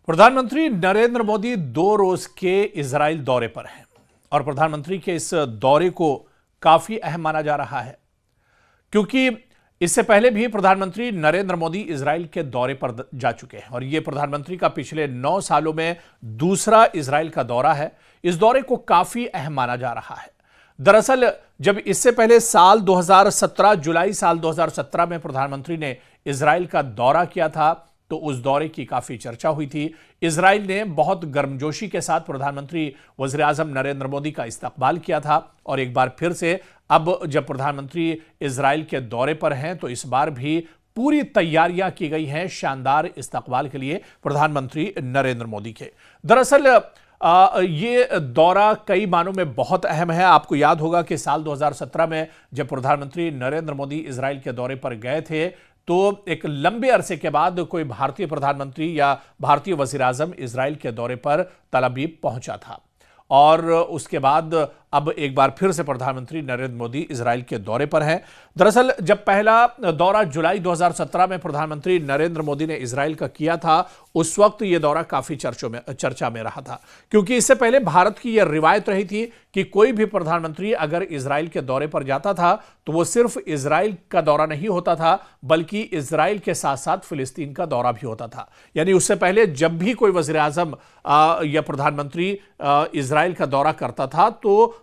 प्रधानमंत्री नरेंद्र मोदी 2 रोज के इजराइल दौरे पर हैं और प्रधानमंत्री के इस दौरे को काफी अहम माना जा रहा है क्योंकि इससे पहले भी प्रधानमंत्री नरेंद्र मोदी इजराइल के दौरे पर जा चुके हैं और यह प्रधानमंत्री का पिछले 9 सालों में दूसरा इजराइल का दौरा है। इस दौरे को काफी अहम माना जा रहा है। दरअसल जब इससे पहले साल 2017 जुलाई साल 2017 में प्रधानमंत्री ने इजराइल का दौरा किया था तो उस दौरे की काफी चर्चा हुई थी। इजराइल ने बहुत गर्मजोशी के साथ प्रधानमंत्री वज़ीर आज़म नरेंद्र मोदी का इस्तकबाल किया था और एक बार फिर से अब जब प्रधानमंत्री इजराइल के दौरे पर हैं तो इस बार भी पूरी तैयारियां की गई हैं शानदार इस्तकबाल के लिए प्रधानमंत्री नरेंद्र मोदी के। दरअसल ये दौरा कई मानों में बहुत अहम है। आपको याद होगा कि साल 2017 में जब प्रधानमंत्री नरेंद्र मोदी इजराइल के दौरे पर गए थे तो एक लंबे अरसे के बाद कोई भारतीय प्रधानमंत्री या भारतीय वज़ीर आज़म इजराइल के दौरे पर तल अवीव पहुंचा था और उसके बाद अब एक बार फिर से प्रधानमंत्री नरेंद्र मोदी इजराइल के दौरे पर हैं। दरअसल जब पहला दौरा जुलाई 2017 में प्रधानमंत्री नरेंद्र मोदी ने इजराइल का किया था उस वक्त यह दौरा काफी चर्चा में रहा था क्योंकि इससे पहले भारत की यह रिवायत रही थी कि कोई भी प्रधानमंत्री अगर इजराइल के दौरे पर जाता था तो वो सिर्फ इजराइल का दौरा नहीं होता था बल्कि इजराइल के साथ साथ फिलिस्तीन का दौरा भी होता था। यानी उससे पहले जब भी कोई वज़ीर आज़म या प्रधानमंत्री इजराइल का दौरा करता था तो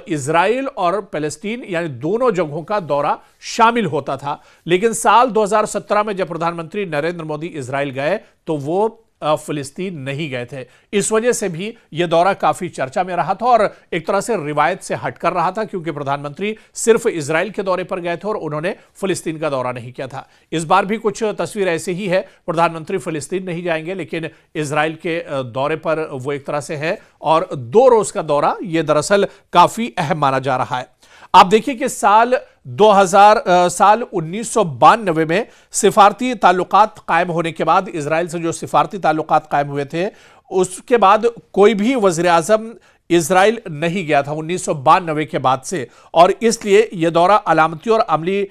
इजराइल और फिलिस्तीन यानी दोनों जगहों का दौरा शामिल होता था। लेकिन साल 2017 में जब प्रधानमंत्री नरेंद्र मोदी इजराइल गए तो वो फिलिस्तीन नहीं गए थे। इस वजह से भी यह दौरा काफी चर्चा में रहा था और एक तरह से रिवायत से हटकर रहा था क्योंकि प्रधानमंत्री सिर्फ इजराइल के दौरे पर गए थे और उन्होंने फिलिस्तीन का दौरा नहीं किया था। इस बार भी कुछ तस्वीर ऐसे ही है, प्रधानमंत्री फिलिस्तीन नहीं जाएंगे लेकिन इजराइल के दौरे पर वो एक तरह से है और 2 रोज का दौरा यह दरअसल काफी अहम माना जा रहा है। आप देखिए कि साल 1992 में सिफारती ताल्लुकात कायम होने के बाद इजराइल से जो सिफारती ताल्लुकात कायम हुए थे उसके बाद कोई भी वज़ीर आज़म इजराइल नहीं गया था 1992 के बाद से और इसलिए यह दौरा अलामती और अमली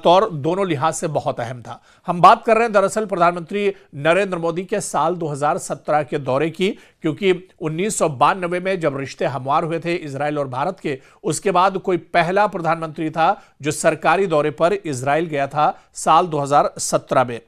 तौर दोनों लिहाज से बहुत अहम था। हम बात कर रहे हैं दरअसल प्रधानमंत्री नरेंद्र मोदी के साल 2017 के दौरे की क्योंकि 1992 में जब रिश्ते हमवार हुए थे इजराइल और भारत के उसके बाद कोई पहला प्रधानमंत्री था जो सरकारी दौरे पर इजराइल गया था साल 2017 में।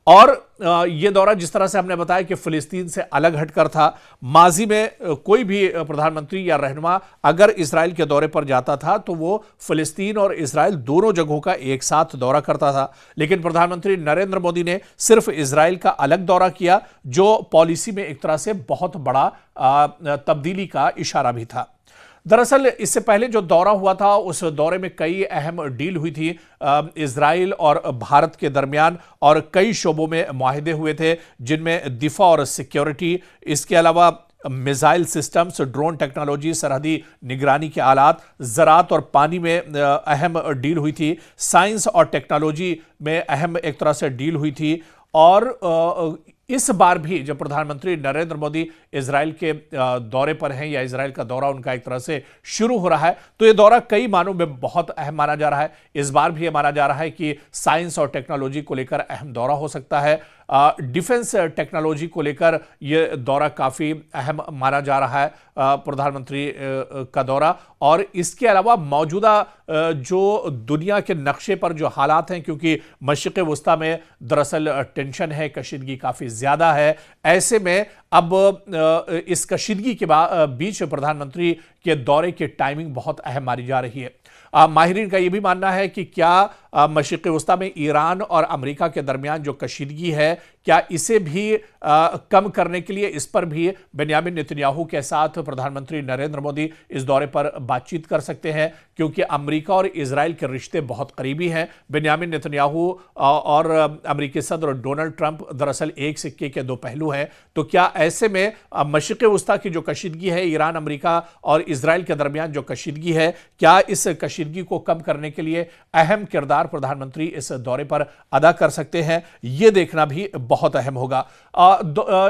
और यह दौरा जिस तरह से हमने बताया कि फिलिस्तीन से अलग हटकर था। माजी में कोई भी प्रधानमंत्री या रहनुमा अगर इजराइल के दौरे पर जाता था तो वो फिलिस्तीन और इजराइल दोनों जगहों का एक साथ दौरा करता था। लेकिन प्रधानमंत्री नरेंद्र मोदी ने सिर्फ इजराइल का अलग दौरा किया जो पॉलिसी में एक तरह से बहुत बड़ा तब्दीली का इशारा भी था। दरअसल इससे पहले जो दौरा हुआ था उस दौरे में कई अहम डील हुई थी इजराइल और भारत के दरमियान और कई शोबों में मुआहदे हुए थे जिनमें दिफा और सिक्योरिटी, इसके अलावा मिसाइल सिस्टम्स, ड्रोन टेक्नोलॉजी, सरहदी निगरानी के आलात, ज़राअत और पानी में अहम डील हुई थी, साइंस और टेक्नोलॉजी में अहम एक तरह से डील हुई थी। और इस बार भी जब प्रधानमंत्री नरेंद्र मोदी इजराइल के दौरे पर हैं या इजराइल का दौरा उनका एक तरह से शुरू हो रहा है तो यह दौरा कई मानों में बहुत अहम माना जा रहा है। इस बार भी यह माना जा रहा है कि साइंस और टेक्नोलॉजी को लेकर अहम दौरा हो सकता है। डिफेंस टेक्नोलॉजी को लेकर यह दौरा काफ़ी अहम माना जा रहा है प्रधानमंत्री का दौरा। और इसके अलावा मौजूदा जो दुनिया के नक्शे पर जो हालात हैं क्योंकि मशरिक़ वस्ता में दरअसल टेंशन है, कशीदगी काफ़ी ज़्यादा है, ऐसे में अब इस कशीदगी के बीच प्रधानमंत्री के दौरे की टाइमिंग बहुत अहम मानी जा रही है। माहिरीन का यह भी मानना है कि क्या मशरिक़ वस्ता में ईरान और अमेरिका के दरमियान जो कशीदगी है क्या इसे भी कम करने के लिए इस पर भी बेंयामिन नेतन्याहू के साथ प्रधानमंत्री नरेंद्र मोदी इस दौरे पर बातचीत कर सकते हैं क्योंकि अमेरिका और इजराइल के रिश्ते बहुत करीबी हैं। बेंयामिन नेतन्याहू और अमेरिकी सदर डोनाल्ड ट्रंप दरअसल एक सिक्के के 2 पहलू हैं। तो क्या ऐसे में मशरिक़ वस्ता की जो कशीदगी है, ईरान, अमेरिका और इजराइल के दरमियान जो कशीदगी है, क्या इस कशीदगी को कम करने के लिए अहम किरदार प्रधानमंत्री इस दौरे पर अदा कर सकते हैं? यह देखना भी बहुत अहम होगा।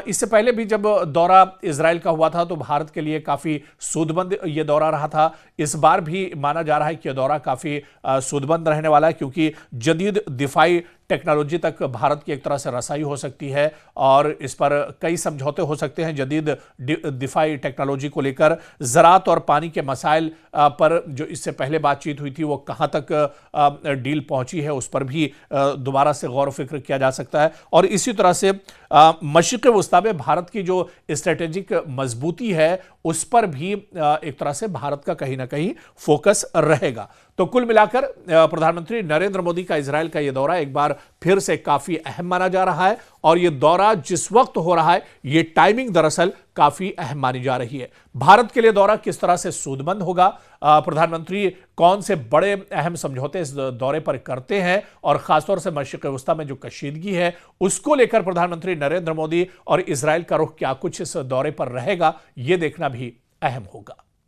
इससे पहले भी जब दौरा इजराइल का हुआ था तो भारत के लिए काफी सूदमंद यह दौरा रहा था। इस बार भी माना जा रहा है कि यह दौरा काफी सूदमंद रहने वाला है क्योंकि जदीद दिफाई टेक्नोलॉजी तक भारत की एक तरह से रसाई हो सकती है और इस पर कई समझौते हो सकते हैं। जदीद दिफाई टेक्नोलॉजी को लेकर ज़राअत और पानी के मसाइल पर जो इससे पहले बातचीत हुई थी वो कहां तक डील पहुंची है, उस पर भी दोबारा से गौर फिक्र किया जा सकता है। और इसी तरह से मशरिक़ वस्ता में भारत की जो स्ट्रेटेजिक मजबूती है उस पर भी एक तरह से भारत का कहीं ना कहीं फोकस रहेगा। तो कुल मिलाकर प्रधानमंत्री नरेंद्र मोदी का इजराइल का यह दौरा एक बार फिर से काफी अहम माना जा रहा है और यह दौरा जिस वक्त हो रहा है यह टाइमिंग दरअसल काफी अहम मानी जा रही है। भारत के लिए दौरा किस तरह से सूदमंद होगा, प्रधानमंत्री कौन से बड़े अहम समझौते इस दौरे पर करते हैं और खासतौर से मशरिक़ वस्ता में जो कशीदगी है उसको लेकर प्रधानमंत्री नरेंद्र मोदी और इजराइल का रुख क्या कुछ इस दौरे पर रहेगा, यह देखना भी अहम होगा।